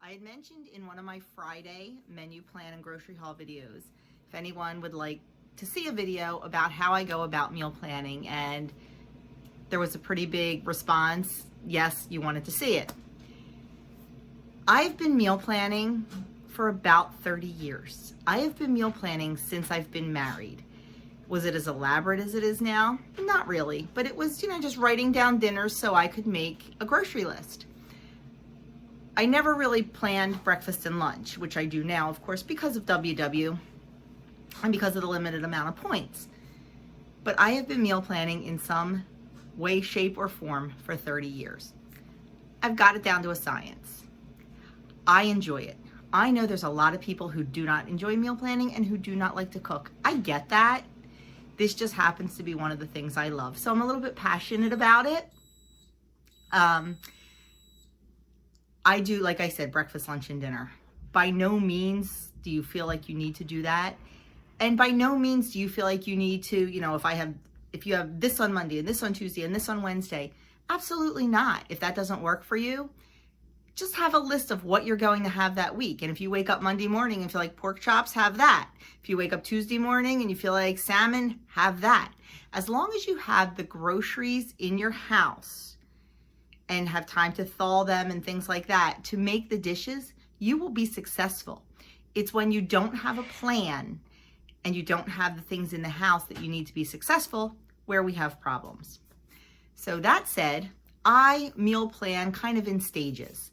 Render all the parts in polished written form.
I had mentioned in one of my Friday menu plan and grocery haul videos, if anyone would like to see a video about how I go about meal planning, and there was a pretty big response. Yes, you wanted to see it. I've been meal planning for about 30 years. I have been meal planning since I've been married. Was it as elaborate as it is now? Not really, but it was, just writing down dinners so I could make a grocery list. I never really planned breakfast and lunch, which I do now, of course, because of WW and because of the limited amount of points. But I have been meal planning in some way, shape, or form for 30 years. I've got it down to a science. I enjoy it. I know there's a lot of people who do not enjoy meal planning and who do not like to cook. I get that. This just happens to be one of the things I love. So I'm a little bit passionate about it. I do, like I said, breakfast, lunch, and dinner. By no means do you feel like you need to do that. And by no means do you feel like you need to, if you have this on Monday and this on Tuesday and this on Wednesday, absolutely not. If that doesn't work for you, just have a list of what you're going to have that week. And if you wake up Monday morning and feel like pork chops, have that. If you wake up Tuesday morning and you feel like salmon, have that. As long as you have the groceries in your house and have time to thaw them and things like that to make the dishes, you will be successful. It's when you don't have a plan and you don't have the things in the house that you need to be successful where we have problems. So that said, I meal plan kind of in stages.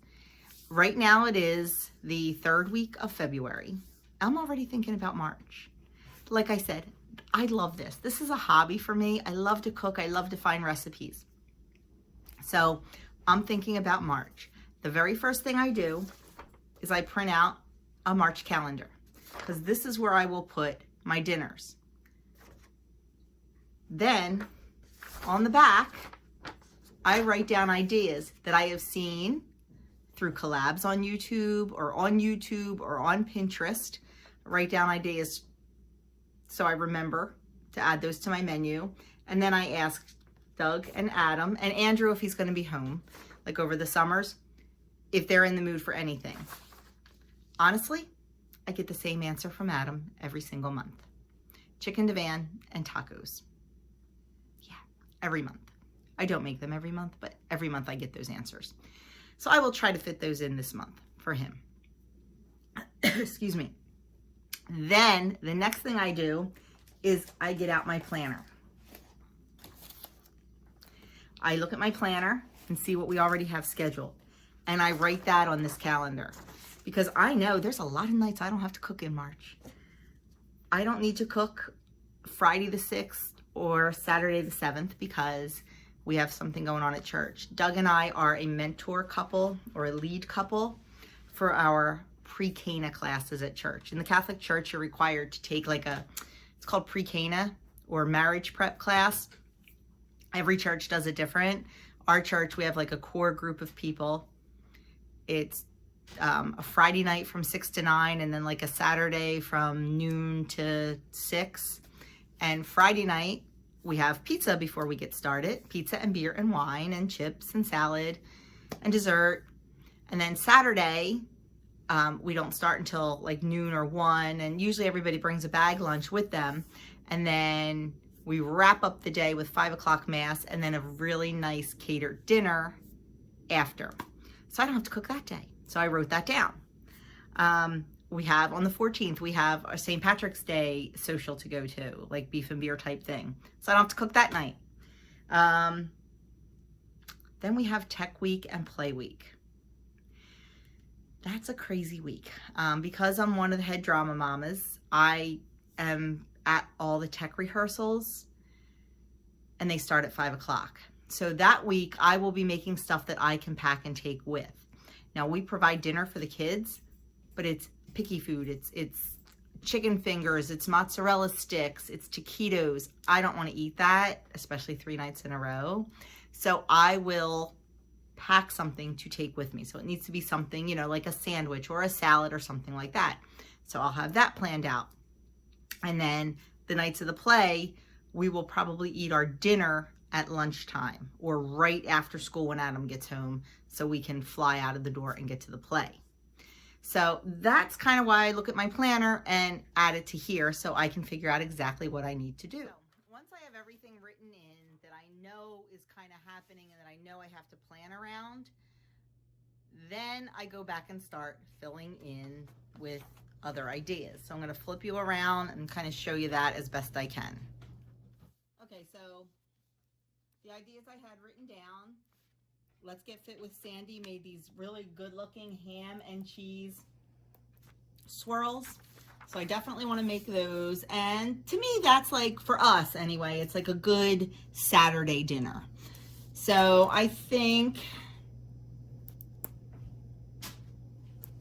Right now it is the third week of February. I'm already thinking about March. Like I said, I love this. This is a hobby for me. I love to cook. I love to find recipes. So I'm thinking about March. The very first thing I do is I print out a March calendar, because this is where I will put my dinners. Then on the back, I write down ideas that I have seen through collabs on YouTube or on Pinterest. I write down ideas so I remember to add those to my menu. And then I ask Doug and Adam and Andrew, if he's going to be home, like over the summers, if they're in the mood for anything. Honestly, I get the same answer from Adam every single month. Chicken divan and tacos. Yeah, every month. I don't make them every month, but every month I get those answers. So I will try to fit those in this month for him. Excuse me. Then the next thing I do is I get out my planner. I look at my planner and see what we already have scheduled. And I write that on this calendar, because I know there's a lot of nights I don't have to cook in March. I don't need to cook Friday the 6th or Saturday the 7th because we have something going on at church. Doug and I are a mentor couple or a lead couple for our pre-Cana classes at church. In the Catholic Church, you're required to take it's called pre-Cana or marriage prep class. Every church does it different. Our church, we have like a core group of people. It's a Friday night from 6 to 9, and then like a Saturday from noon to 6. And Friday night, we have pizza before we get started. Pizza and beer and wine and chips and salad and dessert. And then Saturday, we don't start until like noon or 1. And usually everybody brings a bag lunch with them. And then we wrap up the day with 5 o'clock mass and then a really nice catered dinner after. So I don't have to cook that day. So I wrote that down. We have on the 14th, we have a St. Patrick's Day social to go to, like beef and beer type thing. So I don't have to cook that night. Then we have Tech Week and Play Week. That's a crazy week. Because I'm one of the head drama mamas, I am at all the tech rehearsals, and they start at 5 o'clock. So that week I will be making stuff that I can pack and take with. Now we provide dinner for the kids, but it's picky food. It's chicken fingers, it's mozzarella sticks, it's taquitos. I don't want to eat that, especially 3 nights in a row. So I will pack something to take with me. So it needs to be something, like a sandwich or a salad or something like that. So I'll have that planned out. And then the nights of the play, we will probably eat our dinner at lunchtime or right after school when Adam gets home, so we can fly out of the door and get to the play. So that's kind of why I look at my planner and add it to here so I can figure out exactly what I need to do. So once I have everything written in that I know is kind of happening and that I know I have to plan around, then I go back and start filling in with other ideas. So I'm going to flip you around and kind of show you that as best I can. Okay, so the ideas I had written down. Let's Get Fit with Sandy made these really good looking ham and cheese swirls. So I definitely want to make those. And to me, that's like, for us anyway, it's like a good Saturday dinner. So I think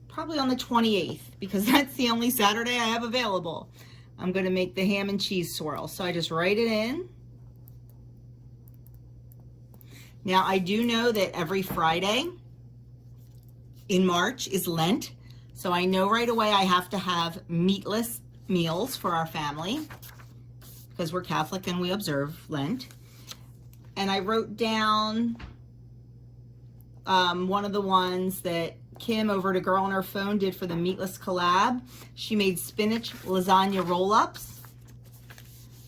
probably on the 28th, because that's the only Saturday I have available, I'm going to make the ham and cheese swirl. So I just write it in. Now, I do know that every Friday in March is Lent, so I know right away I have to have meatless meals for our family because we're Catholic and we observe Lent. And I wrote down one of the ones that Kim over at A Girl on Her Phone did for the meatless collab. She made spinach lasagna roll-ups.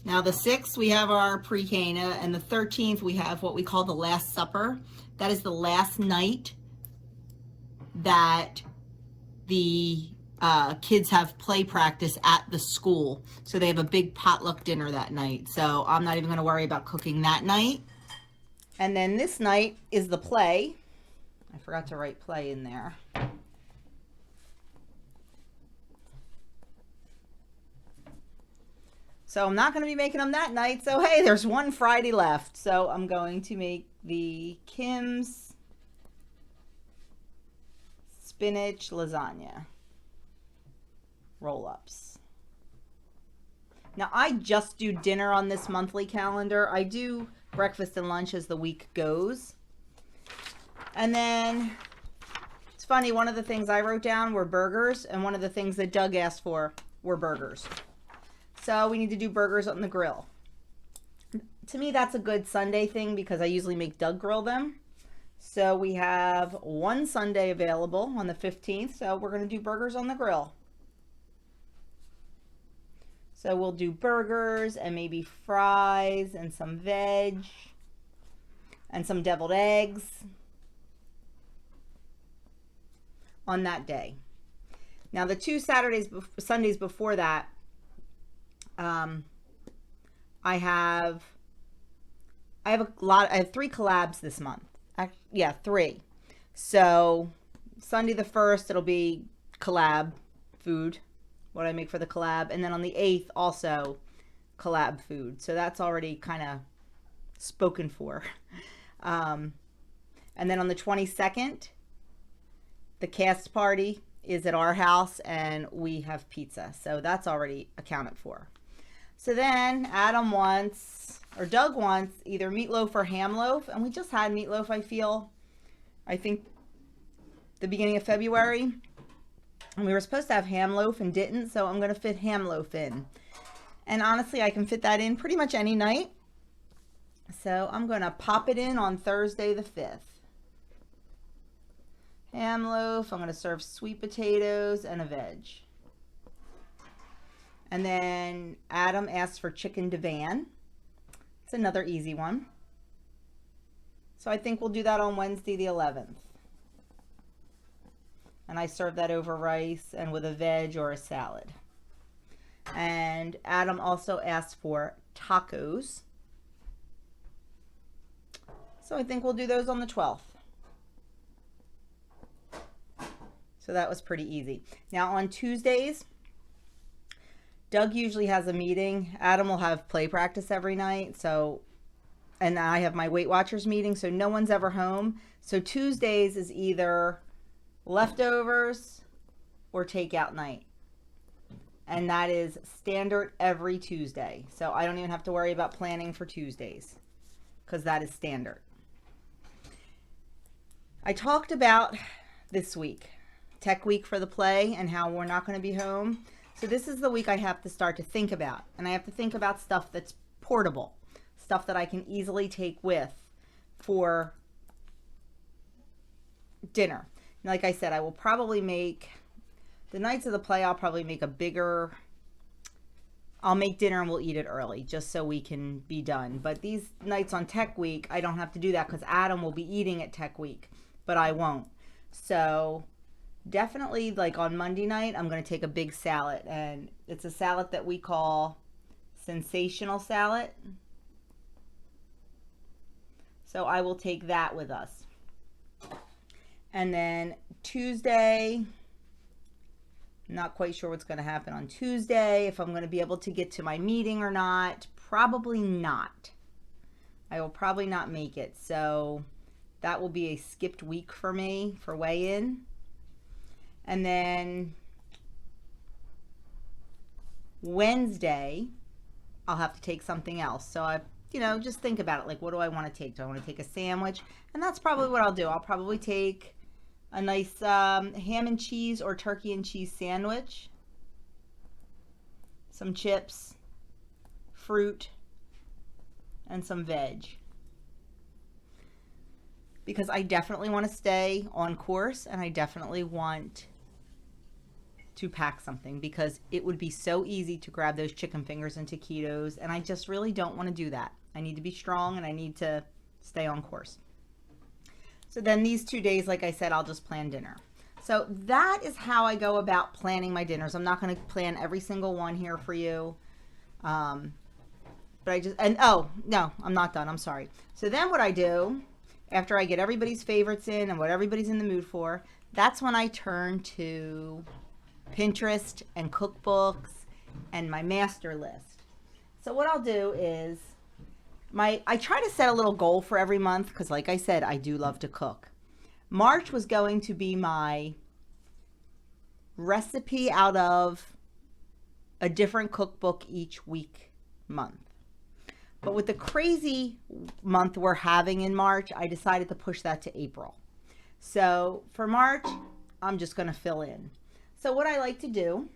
Now the 6th, we have our pre-Cana, and the 13th, we have what we call the Last Supper. That is the last night that the kids have play practice at the school. So they have a big potluck dinner that night. So I'm not even going to worry about cooking that night. And then this night is the play. I forgot to write play in there. So I'm not going to be making them that night. So hey, there's one Friday left. So I'm going to make the Kim's spinach lasagna roll-ups. Now I just do dinner on this monthly calendar. I do breakfast and lunch as the week goes. And then it's funny, one of the things I wrote down were burgers, and one of the things that Doug asked for were burgers. So we need to do burgers on the grill. To me, that's a good Sunday thing because I usually make Doug grill them. So we have one Sunday available on the 15th. So we're going to do burgers on the grill. So we'll do burgers and maybe fries and some veg and some deviled eggs on that day. Now the two Sundays before that, I have 3 collabs this month. Yeah, 3. So Sunday the 1st, it'll be collab food, what I make for the collab. And then on the 8th, also collab food. So that's already kind of spoken for. And then on the 22nd, the cast party is at our house and we have pizza. So that's already accounted for. So then Adam wants, or Doug wants, either meatloaf or ham loaf. And we just had meatloaf, I think the beginning of February. And we were supposed to have ham loaf and didn't. So I'm going to fit ham loaf in. And honestly, I can fit that in pretty much any night. So I'm going to pop it in on Thursday the 5th. Ham loaf, I'm going to serve sweet potatoes and a veg. And then Adam asked for chicken divan. It's another easy one. So I think we'll do that on Wednesday the 11th. And I serve that over rice and with a veg or a salad. And Adam also asked for tacos. So I think we'll do those on the 12th. So that was pretty easy. Now on Tuesdays, Doug usually has a meeting. Adam will have play practice every night. So, and I have my Weight Watchers meeting. So no one's ever home. So Tuesdays is either leftovers or takeout night. And that is standard every Tuesday. So I don't even have to worry about planning for Tuesdays because that is standard. I talked about this week, Tech Week for the play, and how we're not going to be home. So this is the week I have to start to think about. And I have to think about stuff that's portable, stuff that I can easily take with for dinner. And like I said, I will probably make The nights of the play, I'll probably make a bigger, I'll make dinner and we'll eat it early just so we can be done. But these nights on Tech Week, I don't have to do that because Adam will be eating at Tech Week, but I won't. So definitely, like on Monday night, I'm going to take a big salad, and it's a salad that we call sensational salad. So I will take that with us. And then Tuesday, not quite sure what's going to happen on Tuesday, if I'm going to be able to get to my meeting or not. Probably not. I will probably not make it. So that will be a skipped week for me for weigh-in. And then Wednesday, I'll have to take something else. So I, just think about it. Like, what do I want to take? Do I want to take a sandwich? And that's probably what I'll do. I'll probably take a nice ham and cheese or turkey and cheese sandwich, some chips, fruit, and some veg. Because I definitely want to stay on course, and I definitely want to pack something, because it would be so easy to grab those chicken fingers and taquitos, and I just really don't want to do that. I need to be strong, and I need to stay on course. So then these 2 days, like I said, I'll just plan dinner. So that is how I go about planning my dinners. I'm not going to plan every single one here for you. But oh, no, I'm not done. I'm sorry. So then what I do, after I get everybody's favorites in and what everybody's in the mood for, that's when I turn to Pinterest and cookbooks and my master list. So what I'll do is I try to set a little goal for every month, because like I said, I do love to cook. March was going to be my recipe out of a different cookbook each month. But with the crazy month we're having in March, I decided to push that to April. So for March, I'm just going to fill in. So what I like to do,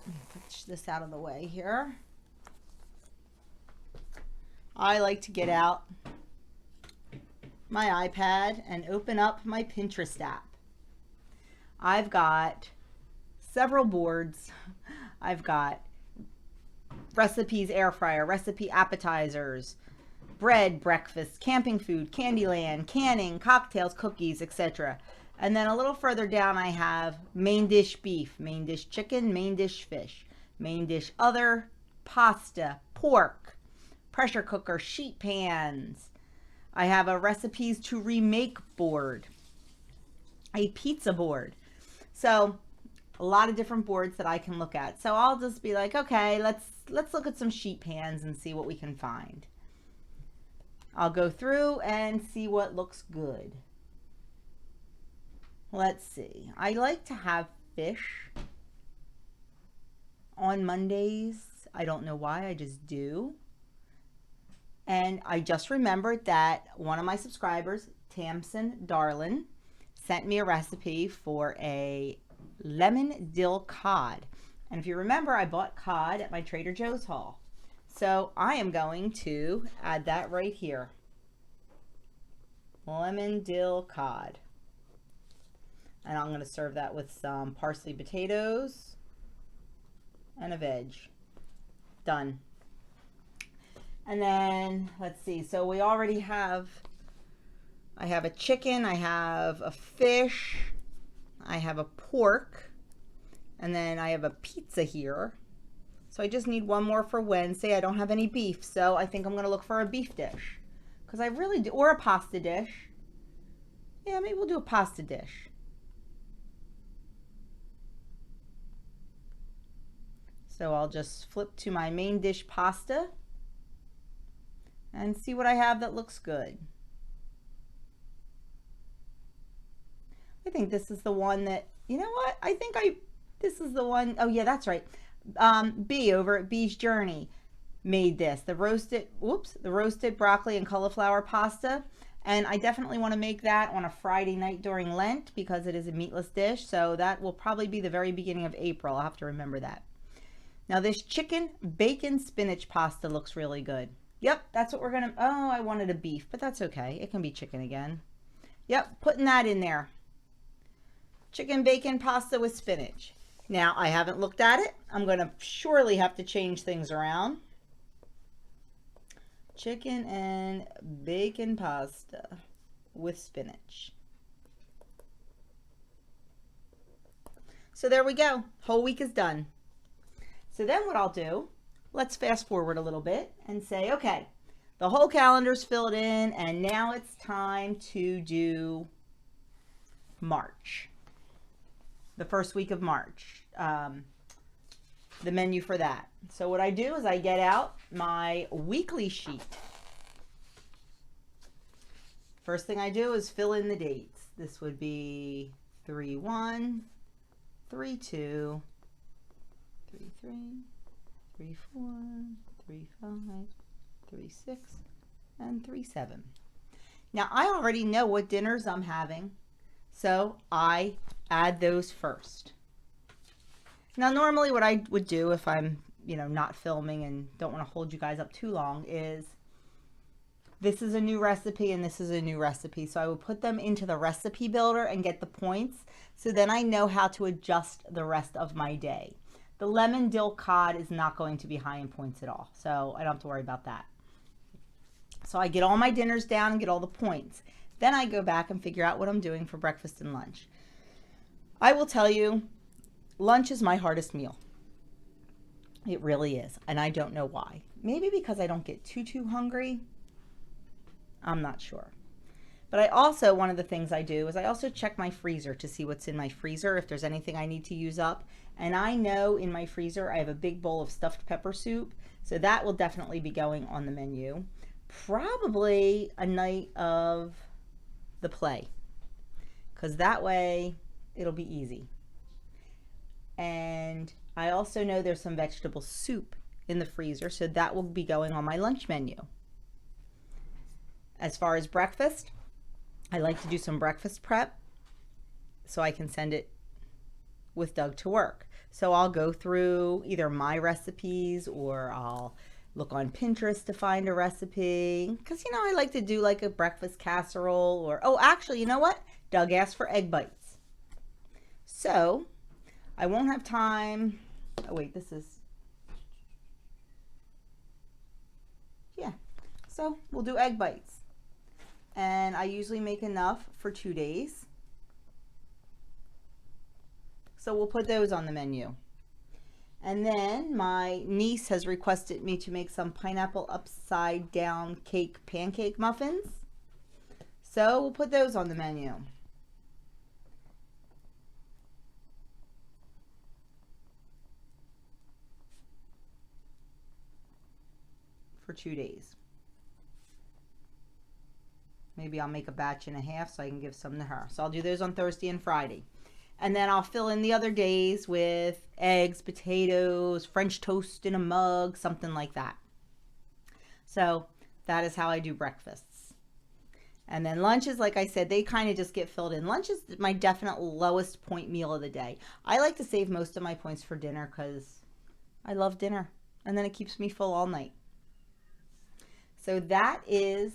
let me push this out of the way here. I like to get out my iPad and open up my Pinterest app. I've got several boards. I've got recipes, air fryer, recipe appetizers, bread, breakfast, camping food, Candyland, canning, cocktails, cookies, etc. And then a little further down I have main dish beef, main dish chicken, main dish fish, main dish other, pasta, pork, pressure cooker, sheet pans. I have a recipes to remake board, a pizza board. So a lot of different boards that I can look at. So I'll just be like, okay, let's look at some sheet pans and see what we can find. I'll go through and see what looks good. Let's see. I like to have fish on Mondays. I don't know why, I just do. And I just remembered that one of my subscribers, Tamsin Darlin, sent me a recipe for a lemon dill cod. And if you remember, I bought cod at my Trader Joe's haul. So I am going to add that right here. Lemon dill cod. And I'm going to serve that with some parsley potatoes and a veg. Done. And then, let's see, so we already have, I have a chicken, I have a fish, I have a pork, and then I have a pizza here. So I just need one more for Wednesday. I don't have any beef, so I think I'm going to look for a beef dish. Because I really do, or a pasta dish. Yeah, maybe we'll do a pasta dish. So I'll just flip to my main dish pasta and see what I have that looks good. I think this is the one that, you know what? I think this is the one, oh yeah, that's right. B over at B's Journey made this, the roasted broccoli and cauliflower pasta. And I definitely want to make that on a Friday night during Lent because it is a meatless dish. So that will probably be the very beginning of April. I'll have to remember that. Now this chicken bacon spinach pasta looks really good. Yep, that's what we're gonna, oh, I wanted a beef, but that's okay. It can be chicken again. Yep, putting that in there. chicken bacon pasta with spinach. Now, I haven't looked at it. I'm going to surely have to change things around. Chicken and bacon pasta with spinach. So there we go. Whole week is done. So then what I'll do, let's fast forward a little bit and say, okay, the whole calendar's filled in and now it's time to do March. The first week of March, the menu for that. So what I do is I get out my weekly sheet. First thing I do is fill in the dates. This would be 3/1, 3/2, 3/3, 3/4, 3/5, 3/6, and 3/7. Now I already know what dinners I'm having, so I add those first. Now normally what I would do if I'm, not filming and don't want to hold you guys up too long is this is a new recipe and this is a new recipe. So I would put them into the recipe builder and get the points. So then I know how to adjust the rest of my day. The lemon dill cod is not going to be high in points at all. So I don't have to worry about that. So I get all my dinners down and get all the points. Then I go back and figure out what I'm doing for breakfast and lunch. I will tell you, lunch is my hardest meal. It really is. And I don't know why. Maybe because I don't get too hungry. I'm not sure. But I also, one of the things I do is I also check my freezer to see what's in my freezer, if there's anything I need to use up. And I know in my freezer I have a big bowl of stuffed pepper soup. So that will definitely be going on the menu. Probably a night of the play. Because that way it'll be easy. And I also know there's some vegetable soup in the freezer, so that will be going on my lunch menu. As far as breakfast, I like to do some breakfast prep so I can send it with Doug to work. So I'll go through either my recipes or I'll look on Pinterest to find a recipe. Because, I like to do like a breakfast casserole or, oh, actually, you know what? Doug asked for egg bites. So I won't have time. Oh, wait, this is, yeah. So we'll do egg bites. And I usually make enough for 2 days. So we'll put those on the menu. And then my niece has requested me to make some pineapple upside down cake pancake muffins. So we'll put those on the menu. For 2 days. Maybe I'll make a batch and a half so I can give some to her. So I'll do those on Thursday and Friday. And then I'll fill in the other days with eggs, potatoes, French toast in a mug, something like that. So that is how I do breakfasts. And then lunches, like I said, they kind of just get filled in. Lunch is my definite lowest point meal of the day. I like to save most of my points for dinner because I love dinner. And then it keeps me full all night. So that is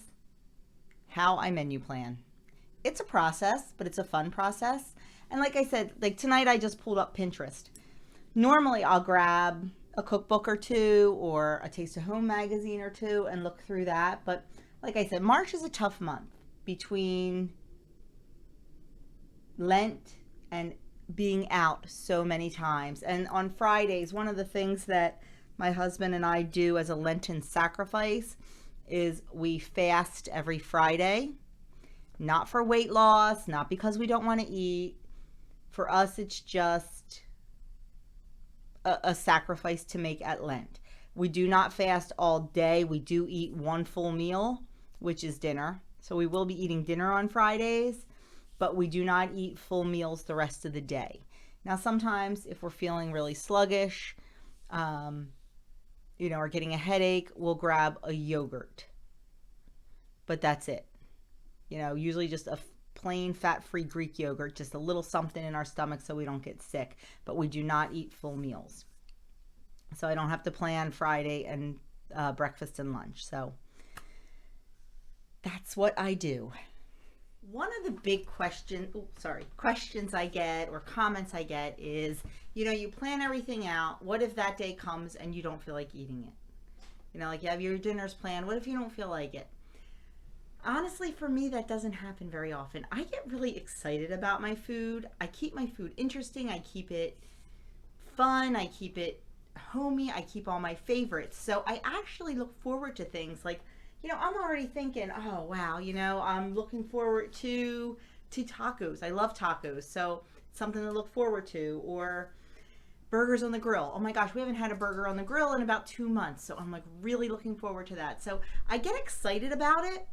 how I menu plan. It's a process, but it's a fun process. And like I said, like tonight I just pulled up Pinterest. Normally I'll grab a cookbook or two or a Taste of Home magazine or two and look through that. But like I said, March is a tough month between Lent and being out so many times. And on Fridays, one of the things that my husband and I do as a Lenten sacrifice is we fast every Friday. Not for weight loss, not because we don't want to eat. For us, it's just a sacrifice to make at Lent. We do not fast all day. We do eat one full meal, which is dinner. So we will be eating dinner on Fridays, but we do not eat full meals the rest of the day. Now, sometimes if we're feeling really sluggish, or getting a headache, we'll grab a yogurt. But that's it. Usually just a plain fat-free Greek yogurt, just a little something in our stomach so we don't get sick. But we do not eat full meals. So I don't have to plan Friday and breakfast and lunch. So that's what I do. One of the big questions I get or comments I get is, you plan everything out. What if that day comes and you don't feel like eating it? Like you have your dinners planned. What if you don't feel like it? Honestly, for me, that doesn't happen very often. I get really excited about my food. I keep my food interesting. I keep it fun. I keep it homey. I keep all my favorites. So I actually look forward to things like, I'm already thinking, oh, wow, I'm looking forward to tacos. I love tacos. So something to look forward to. Or burgers on the grill. Oh my gosh, we haven't had a burger on the grill in about 2 months. So I'm like really looking forward to that. So I get excited about it.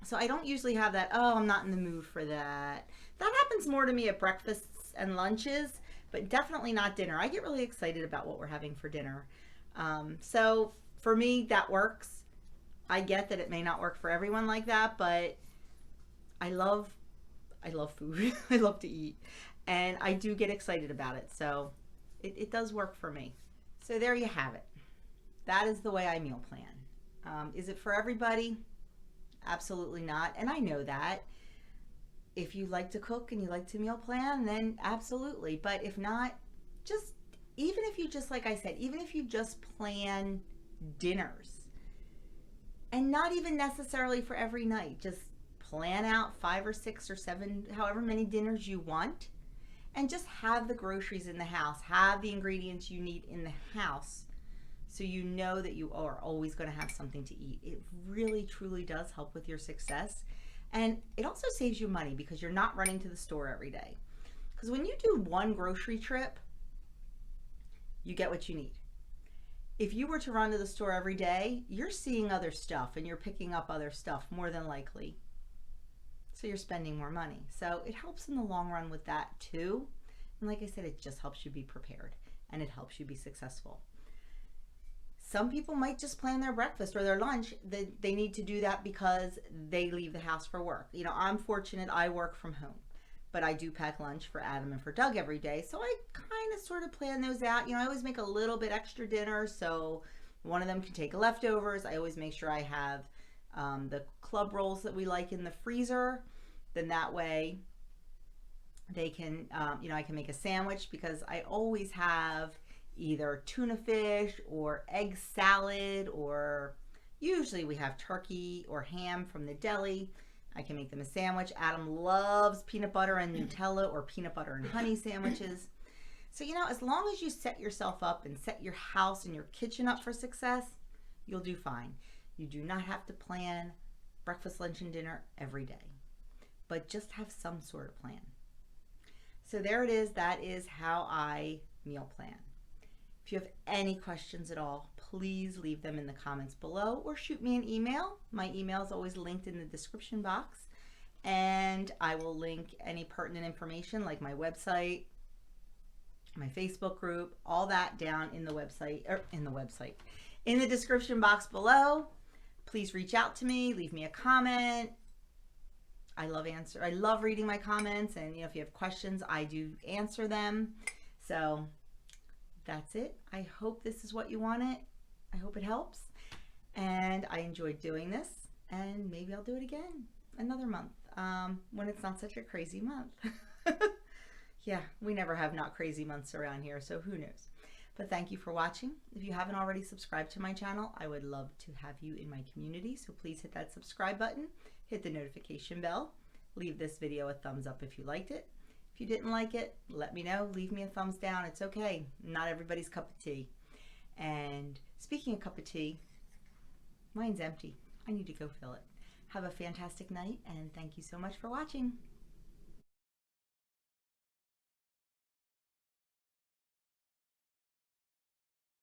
So I don't usually have that, oh, I'm not in the mood for that. That happens more to me at breakfasts and lunches, but definitely not dinner. I get really excited about what we're having for dinner. So for me, that works. I get that it may not work for everyone like that, but I love food. I love to eat. And I do get excited about it. So it does work for me. So there you have it. That is the way I meal plan. Is it for everybody? Absolutely not. And I know that. If you like to cook and you like to meal plan, then absolutely. But if not, even if you just, like I said, even if you just plan dinners, and not even necessarily for every night, just plan out 5 or 6 or 7, however many dinners you want, and just have the groceries in the house, have the ingredients you need in the house, so you know that you are always going to have something to eat. It really, truly does help with your success. And it also saves you money because you're not running to the store every day. Because when you do one grocery trip, you get what you need. If you were to run to the store every day, you're seeing other stuff and you're picking up other stuff more than likely. So you're spending more money. So it helps in the long run with that too. And like I said, it just helps you be prepared and it helps you be successful. Some people might just plan their breakfast or their lunch. They need to do that because they leave the house for work. I'm fortunate I work from home, but I do pack lunch for Adam and for Doug every day. So I kind of sort of plan those out. I always make a little bit extra dinner so one of them can take leftovers. I always make sure I have the club rolls that we like in the freezer. Then that way they can, I can make a sandwich because I always have either tuna fish or egg salad, or usually we have turkey or ham from the deli. I can make them a sandwich. Adam loves peanut butter and Nutella or peanut butter and honey sandwiches. So, as long as you set yourself up and set your house and your kitchen up for success, you'll do fine. You do not have to plan breakfast, lunch, and dinner every day, but just have some sort of plan. So there it is. That is how I meal plan. If you have any questions at all, please leave them in the comments below or shoot me an email. My email is always linked in the description box, and I will link any pertinent information like my website, my Facebook group, all that down in the website, in the description box below. Please reach out to me, leave me a comment. I love reading my comments, and if you have questions, I do answer them. So that's it. I hope this is what you wanted. I hope it helps. And I enjoyed doing this, and maybe I'll do it again another month when it's not such a crazy month. Yeah, we never have not crazy months around here, so who knows. But thank you for watching. If you haven't already subscribed to my channel, I would love to have you in my community. So please hit that subscribe button, hit the notification bell, leave this video a thumbs up if you liked it. If you didn't like it, let me know. Leave me a thumbs down. It's okay. Not everybody's cup of tea. And speaking of cup of tea, mine's empty. I need to go fill it. Have a fantastic night, and thank you so much for watching.